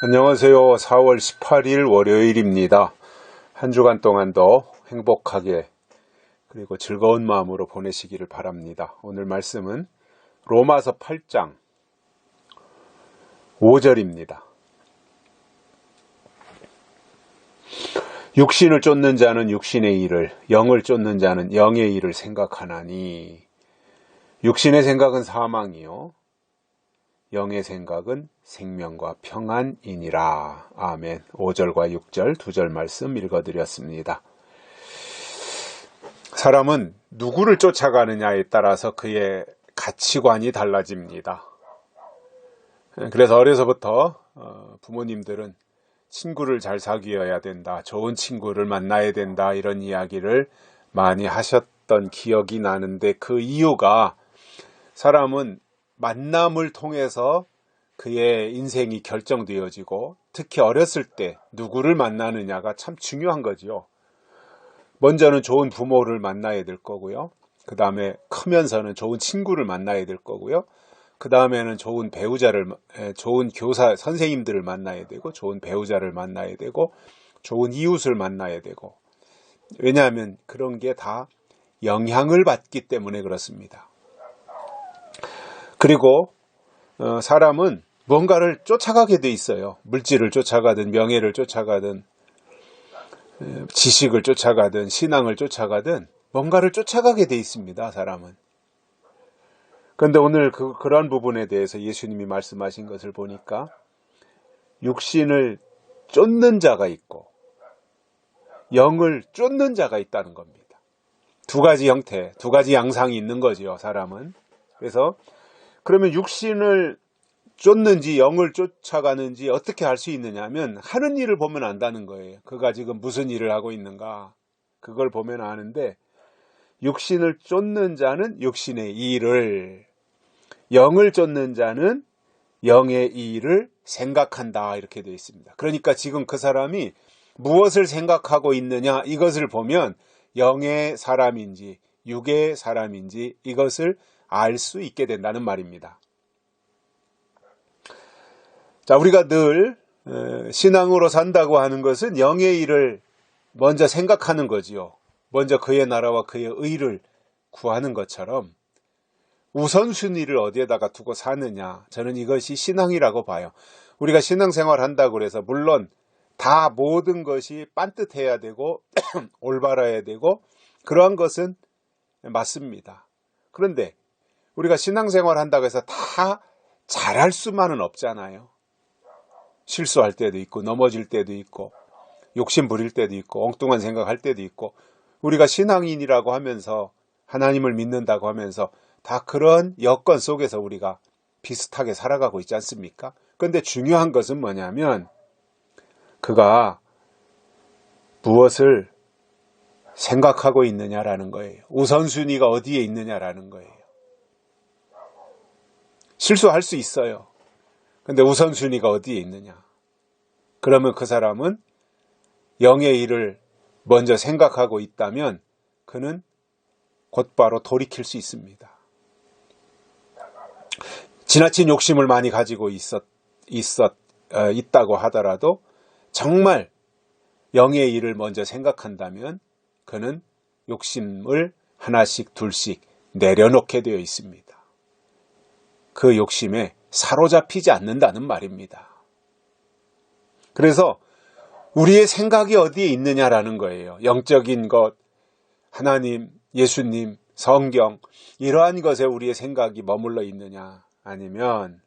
안녕하세요. 4월 18일 월요일입니다. 한 주간 동안도 행복하게 그리고 즐거운 마음으로 보내시기를 바랍니다. 오늘 말씀은 로마서 8장 5절입니다. 육신을 쫓는 자는 육신의 일을, 영을 쫓는 자는 영의 일을 생각하나니 육신의 생각은 사망이요 영의 생각은 생명과 평안이니라. 아멘. 5절과 6절 2절 말씀 읽어드렸습니다. 사람은 누구를 쫓아가느냐에 따라서 그의 가치관이 달라집니다. 그래서 어려서부터 부모님들은 친구를 잘 사귀어야 된다, 좋은 친구를 만나야 된다, 이런 이야기를 많이 하셨던 기억이 나는데, 그 이유가 사람은 만남을 통해서 그의 인생이 결정되어지고, 특히 어렸을 때 누구를 만나느냐가 참 중요한 거죠. 먼저는 좋은 부모를 만나야 될 거고요. 그 다음에 크면서는 좋은 친구를 만나야 될 거고요. 그 다음에는 좋은 교사, 선생님들을 만나야 되고, 좋은 배우자를 만나야 되고, 좋은 이웃을 만나야 되고. 왜냐하면 그런 게 다 영향을 받기 때문에 그렇습니다. 그리고 사람은 뭔가를 쫓아가게 돼 있어요. 물질을 쫓아가든 명예를 쫓아가든 지식을 쫓아가든 신앙을 쫓아가든 뭔가를 쫓아가게 돼 있습니다. 사람은. 그런데 오늘 그런 부분에 대해서 예수님이 말씀하신 것을 보니까 육신을 쫓는 자가 있고 영을 쫓는 자가 있다는 겁니다. 두 가지 형태, 두 가지 양상이 있는 거죠, 사람은. 그래서 그러면 육신을 쫓는지 영을 쫓아가는지 어떻게 알 수 있느냐 하면 하는 일을 보면 안다는 거예요. 그가 지금 무슨 일을 하고 있는가, 그걸 보면 아는데, 육신을 쫓는 자는 육신의 일을, 영을 쫓는 자는 영의 일을 생각한다, 이렇게 되어 있습니다. 그러니까 지금 그 사람이 무엇을 생각하고 있느냐, 이것을 보면 영의 사람인지 육의 사람인지 이것을 알 수 있게 된다는 말입니다. 자, 우리가 늘 신앙으로 산다고 하는 것은 영의 일을 먼저 생각하는 거지요. 먼저 그의 나라와 그의 의를 구하는 것처럼 우선순위를 어디에다가 두고 사느냐, 저는 이것이 신앙이라고 봐요. 우리가 신앙생활 한다고 해서 물론 다 모든 것이 빤듯해야 되고 올바라야 되고 그러한 것은 맞습니다. 그런데 우리가 신앙생활 한다고 해서 다 잘할 수만은 없잖아요. 실수할 때도 있고 넘어질 때도 있고 욕심 부릴 때도 있고 엉뚱한 생각할 때도 있고, 우리가 신앙인이라고 하면서 하나님을 믿는다고 하면서 다 그런 여건 속에서 우리가 비슷하게 살아가고 있지 않습니까? 그런데 중요한 것은 뭐냐면 그가 무엇을 생각하고 있느냐라는 거예요. 우선순위가 어디에 있느냐라는 거예요. 실수할 수 있어요. 근데 우선순위가 어디에 있느냐? 그러면 그 사람은 영의 일을 먼저 생각하고 있다면 그는 곧바로 돌이킬 수 있습니다. 지나친 욕심을 많이 가지고 있다고 하더라도 정말 영의 일을 먼저 생각한다면 그는 욕심을 하나씩 둘씩 내려놓게 되어 있습니다. 그 욕심에 사로잡히지 않는다는 말입니다. 그래서 우리의 생각이 어디에 있느냐라는 거예요. 영적인 것, 하나님, 예수님, 성경, 이러한 것에 우리의 생각이 머물러 있느냐, 아니면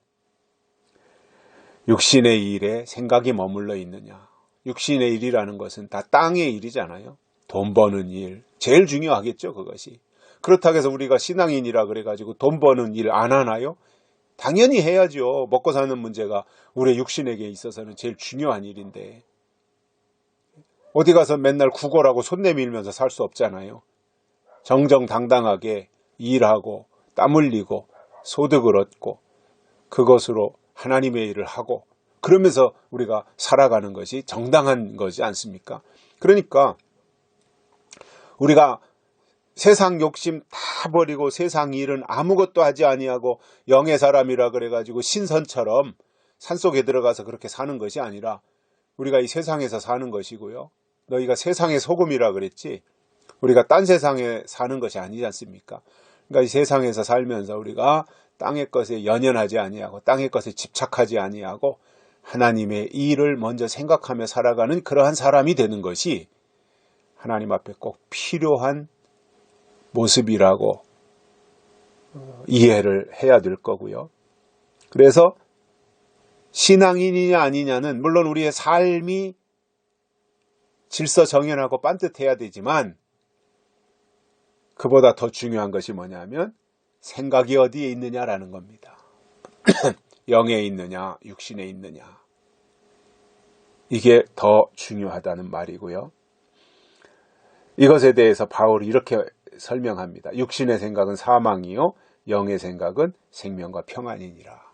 육신의 일에 생각이 머물러 있느냐. 육신의 일이라는 것은 다 땅의 일이잖아요. 돈 버는 일, 제일 중요하겠죠, 그것이. 그렇다고 해서 우리가 신앙인이라 그래가지고 돈 버는 일 안 하나요? 당연히 해야죠. 먹고 사는 문제가 우리 육신에게 있어서는 제일 중요한 일인데 어디 가서 맨날 구걸하고 손 내밀면서 살 수 없잖아요. 정정당당하게 일하고 땀 흘리고 소득을 얻고 그것으로 하나님의 일을 하고 그러면서 우리가 살아가는 것이 정당한 거지 않습니까? 그러니까 우리가 세상 욕심 다 버리고 세상 일은 아무것도 하지 아니하고 영의 사람이라 그래가지고 신선처럼 산속에 들어가서 그렇게 사는 것이 아니라 우리가 이 세상에서 사는 것이고요. 너희가 세상의 소금이라 그랬지 우리가 딴 세상에 사는 것이 아니지 않습니까? 그러니까 이 세상에서 살면서 우리가 땅의 것에 연연하지 아니하고 땅의 것에 집착하지 아니하고 하나님의 일을 먼저 생각하며 살아가는 그러한 사람이 되는 것이 하나님 앞에 꼭 필요한 모습이라고 이해를 해야 될 거고요. 그래서 신앙인이냐 아니냐는 물론 우리의 삶이 질서정연하고 반듯해야 되지만 그보다 더 중요한 것이 뭐냐면 생각이 어디에 있느냐라는 겁니다. 영에 있느냐 육신에 있느냐 이게 더 중요하다는 말이고요. 이것에 대해서 바울이 이렇게 설명합니다. 육신의 생각은 사망이요 영의 생각은 생명과 평안이니라.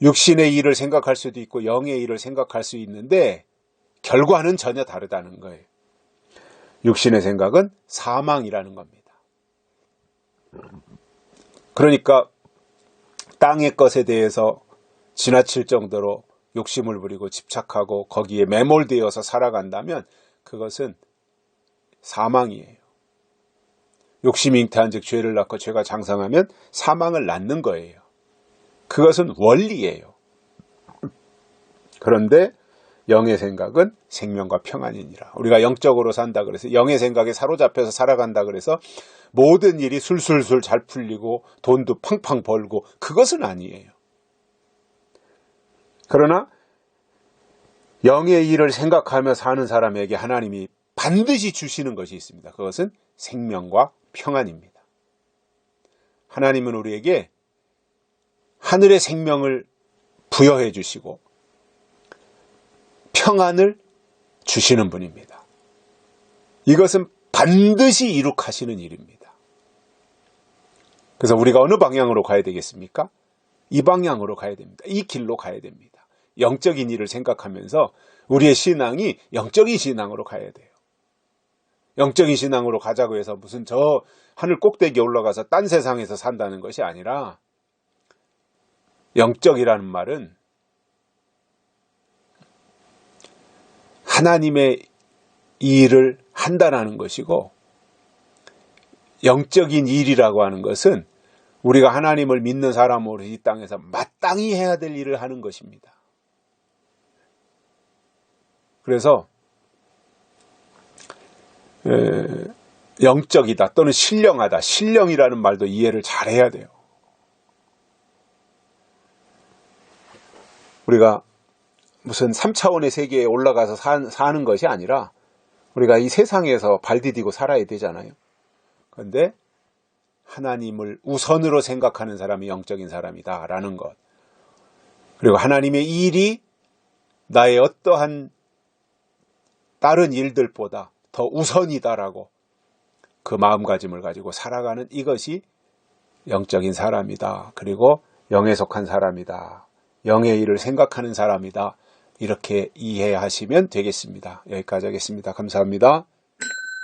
육신의 일을 생각할 수도 있고 영의 일을 생각할 수 있는데 결과는 전혀 다르다는 거예요. 육신의 생각은 사망이라는 겁니다. 그러니까 땅의 것에 대해서 지나칠 정도로 욕심을 부리고 집착하고 거기에 매몰되어서 살아간다면 그것은 사망이에요. 욕심이 잉태한 즉 죄를 낳고 죄가 장성하면 사망을 낳는 거예요. 그것은 원리예요. 그런데 영의 생각은 생명과 평안이니라. 우리가 영적으로 산다 그래서 영의 생각에 사로잡혀서 살아간다 그래서 모든 일이 술술술 잘 풀리고 돈도 팡팡 벌고 그것은 아니에요. 그러나 영의 일을 생각하며 사는 사람에게 하나님이 반드시 주시는 것이 있습니다. 그것은 생명과 평안입니다. 하나님은 우리에게 하늘의 생명을 부여해 주시고 평안을 주시는 분입니다. 이것은 반드시 이룩하시는 일입니다. 그래서 우리가 어느 방향으로 가야 되겠습니까? 이 방향으로 가야 됩니다. 이 길로 가야 됩니다. 영적인 일을 생각하면서 우리의 신앙이 영적인 신앙으로 가야 돼요. 영적인 신앙으로 가자고 해서 무슨 저 하늘 꼭대기에 올라가서 딴 세상에서 산다는 것이 아니라 영적이라는 말은 하나님의 일을 한다라는 것이고 영적인 일이라고 하는 것은 우리가 하나님을 믿는 사람으로 이 땅에서 마땅히 해야 될 일을 하는 것입니다. 그래서 영적이다 또는 신령하다, 신령이라는 말도 이해를 잘 해야 돼요. 우리가 무슨 3차원의 세계에 올라가서 사는 것이 아니라 우리가 이 세상에서 발 디디고 살아야 되잖아요. 그런데 하나님을 우선으로 생각하는 사람이 영적인 사람이다라는 것. 그리고 하나님의 일이 나의 어떠한 다른 일들보다 더 우선이다라고 그 마음가짐을 가지고 살아가는 이것이 영적인 사람이다. 그리고 영에 속한 사람이다. 영의 일을 생각하는 사람이다. 이렇게 이해하시면 되겠습니다. 여기까지 하겠습니다. 감사합니다.